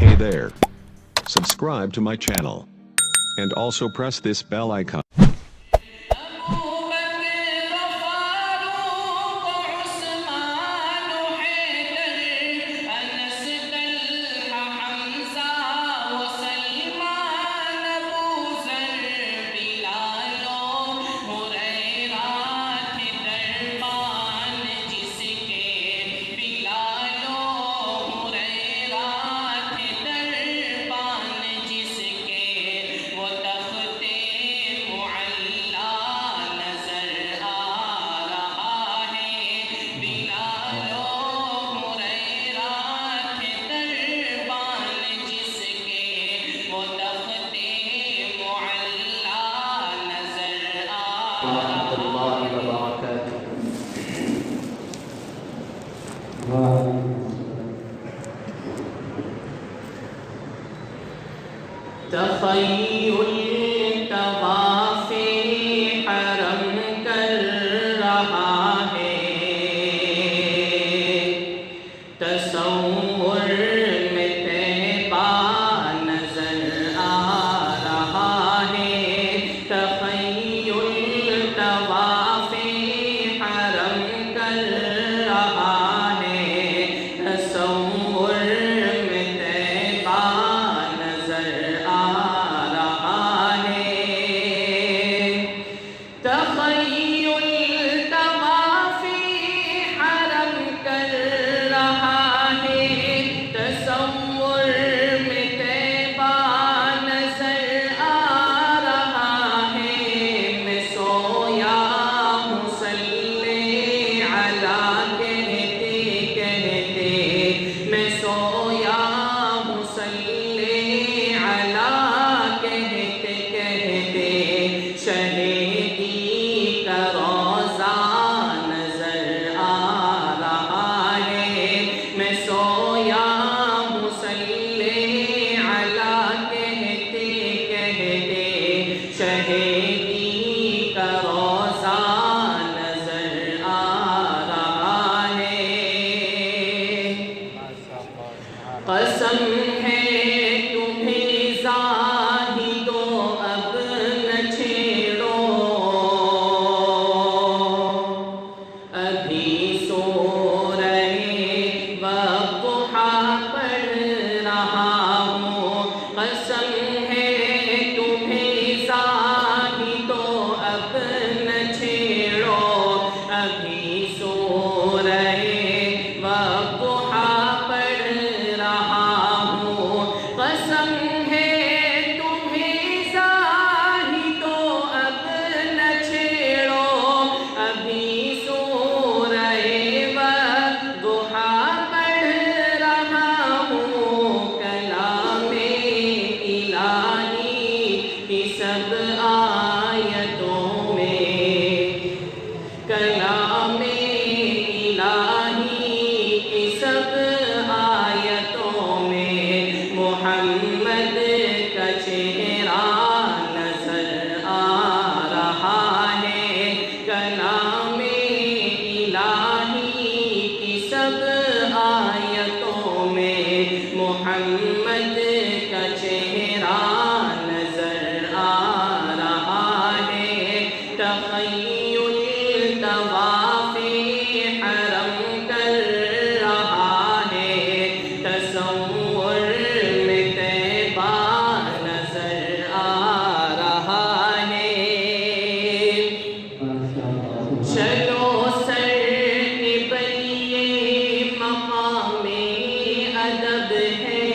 Hey there. Subscribe to my channel. And also press this bell icon. تخیل طواف حرم کر رہا ہے، تصور میں طیبہ نظر آ رہا ہے۔ تخیل طواف حرم کر رہا ہے، تصور میں طیبہ نظر آ رہا ہے۔ تخیل طواف حرم کر رہا ہے، تصور میں طیبہ نظر آ رہا ہے۔ میں سویا مصلی علی کہتے کہتے، میں سویا مصلی علی کہتے کہتے، شہیدی کا روضہ نظر آ رہا ہے۔ میں سویا مصلی علی کہتے کہتے، شہیدی کا روضہ نظر آ رہا ہے۔ قسم ہے تمہیں زاہدو اب نہ چھیڑو، ابھی سورہ والضحیٰ پڑھ رہا ہوں۔ قسم ہے تمہیں زاہدو اب نہ چھیڑو، ابھی سورہ والضحیٰ پڑھ رہا ہوں۔ قسم ہے تمہیں زاہدو اب نہ چھیڑو، ابھی سورہ والضحیٰ پڑھ رہا ہوں۔ کلام الہی کی سب آیتوں میں، کلام الہی کی سب آیتوں میں، محمد کا چہرہ نظر آ رہا ہے۔ کلام الہی کی سب آیتوں میں، محمد کا چہرہ نظر آ رہا ہے۔ تخیل طواف حرم کر رہا ہے، تصور میں طیبہ نظر آ رہا ہے۔ چلو سر کے بلیے مقام ادب ہے،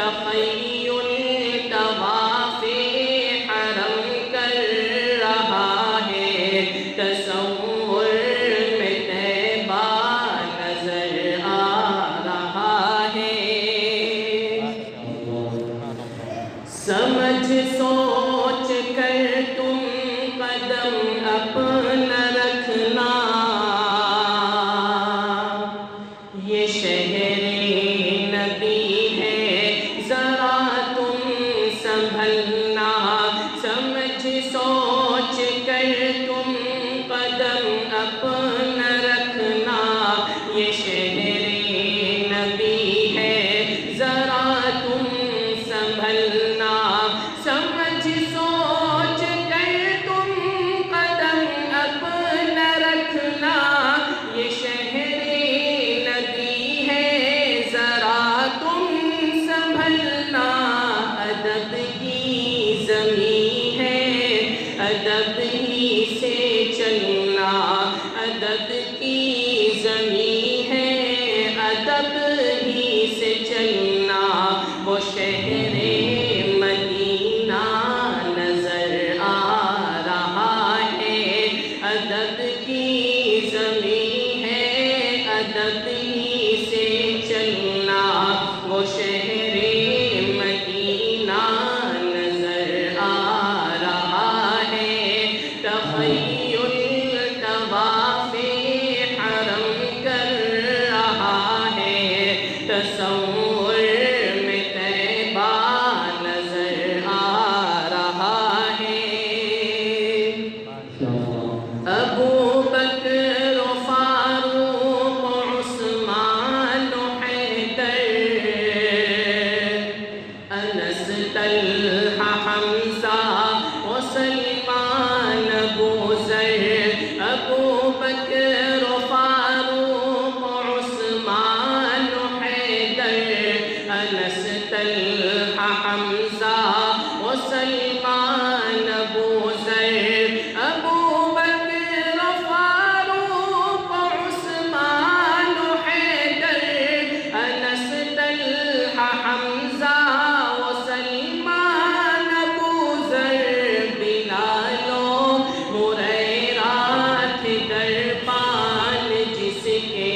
تخیل طواف حرم کر رہا ہے تصور میں طیبہ نظر آ رہا ہے سمجھ سوچ کر تم قدم اپنا رکھنا یہ شہر نبی ہے ذرا تم سنبھلنا سمجھ سوچ کر تم قدم اپنا رکھنا یہ شہر نبی ہے ذرا تم سنبھلنا سمجھ سوچ کر تم قدم اپنا رکھنا یہ شہر نبی ہے ذرا تم سنبھلنا ادب کی زمین ہے ادب ہی سے چلنا ادب کی زمین ہے ادب ہی سے چلنا وہ شہر مدینہ نظر آ رہا ہے ادب کی زمین ہے ادب ہی سے چلنا وہ شہر مدینہ نظر آ رہا ہے تخیل طواف حرم کر رہا ہے تصور میں طیبہ نظر آ رہا ہے ابو بکر و فاروق و عثمان و حیدر انس طلحہ حمزہ و سلمان ابو ذر ابو بکر و فاروق و عثمان و حیدر انس طلحہ حمزہ و سلمان ابو ذر ابو بکر و فاروق و عثمان و حیدر انس طلحہ حمزہ و سلمان ابو ذر بلال و ہریرہ تھے دربان جس کے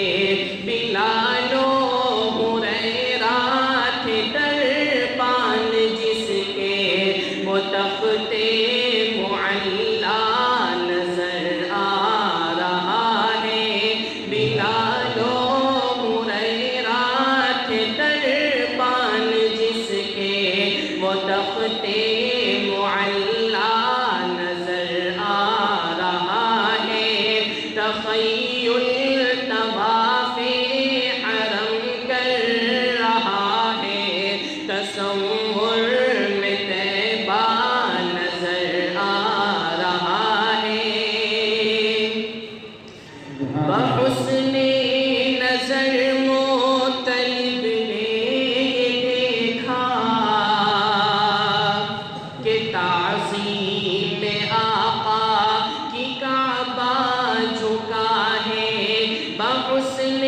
بلال و ہریرہ تھے دربان جس کے وہ تخت معلا نظر آ رہا ہے بلال و ہریرہ تھے دربان جس کے وہ تخت معلا نظر آ رہا ہے تخیل طواف حرم کر رہا ہے تصور میں طیبہ نظر آ رہا ہے بحسن نظر مطلب نے دیکھا کہ تعظیم آقا کی کعبہ جھکا ہے بحسن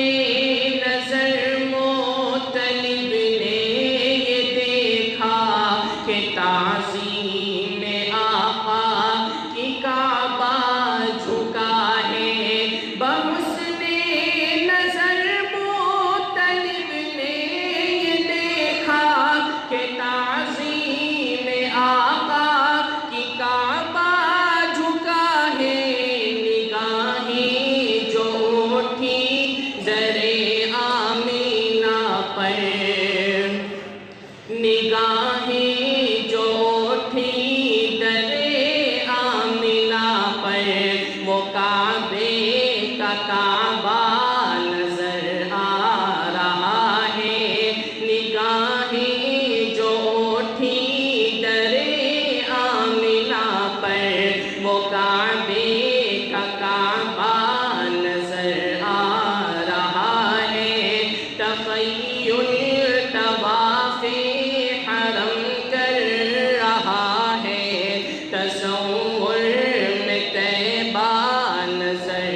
نظر مطلب نے یہ دیکھا کہ تعظیم آقا کی کعبہ جھکا ہے بحسن نظر مطلب نے یہ دیکھا کہ تعظیم آقا کی کعبہ جھکا ہے نگاہیں جو اٹھی در آمینہ پر نگاہیں جو اٹھی در آمینہ پر وہ کعبے کا کعبہ نظر آ رہا ہے نگاہیں جو اٹھی در آمینہ پر وہ کعبے کا کعبہ نظر آ رہا ہے تخیل طواف حرم کر رہا ہے تصور میں طیبہ نظر